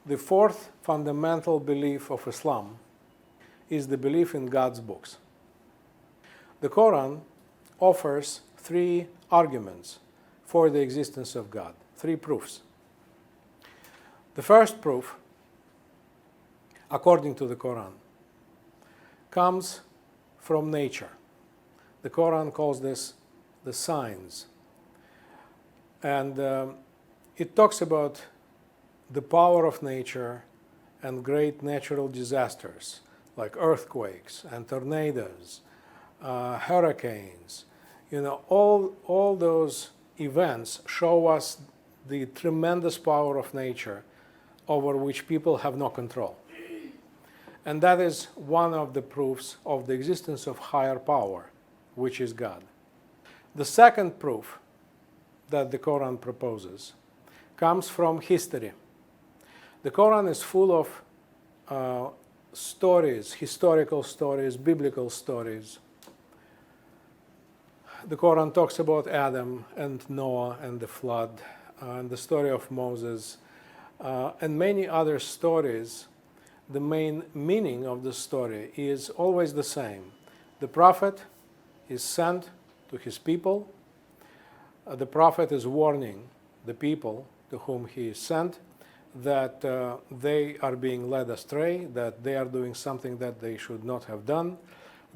The fourth fundamental belief of Islam is the belief in God's books. The Quran offers three arguments for the existence of God, three proofs. The first proof, according to the Quran, comes from nature. The Quran calls this the signs. And it talks about the power of nature and great natural disasters like earthquakes and tornadoes, hurricanes. All those events show us the tremendous power of nature over which people have no control. And that is one of the proofs of the existence of higher power, which is God. The second proof that the Quran proposes comes from history. The Quran is full of stories, historical stories, biblical stories. The Quran talks about Adam and Noah and the flood, and the story of Moses, and many other stories. The main meaning of the story is always the same. The prophet is sent to his people. The prophet is warning the people to whom he is sent that they are being led astray, that they are doing something that they should not have done,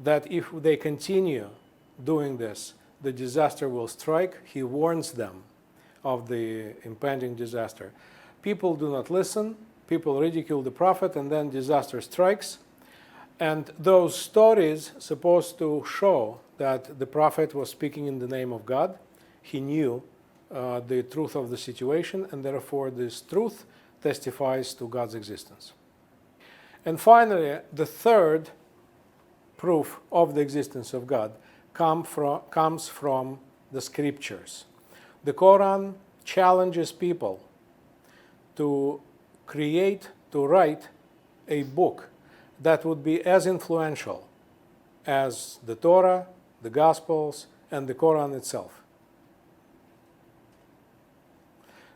that if they continue doing this, the disaster will strike. He warns them of the impending disaster. People do not listen. People ridicule the prophet, and then disaster strikes. And those stories supposed to show that the prophet was speaking in the name of God. He knew the truth of the situation, and therefore this truth testifies to God's existence. And finally, the third proof of the existence of God comes from the scriptures. The Quran challenges people to write a book that would be as influential as the Torah, the Gospels, and the Quran itself.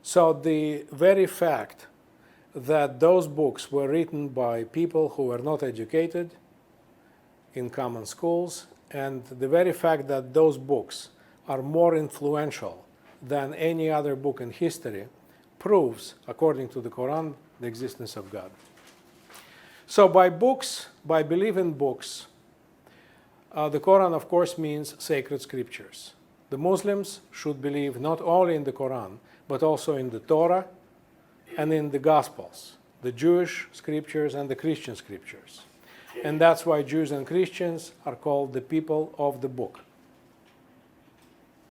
So the very fact that those books were written by people who were not educated in common schools, and the very fact that those books are more influential than any other book in history proves, according to the Quran, the existence of God. So by belief in books, the Quran, of course, means sacred scriptures. The Muslims should believe not only in the Quran, but also in the Torah and in the Gospels, the Jewish scriptures and the Christian scriptures. And that's why Jews and Christians are called the people of the book.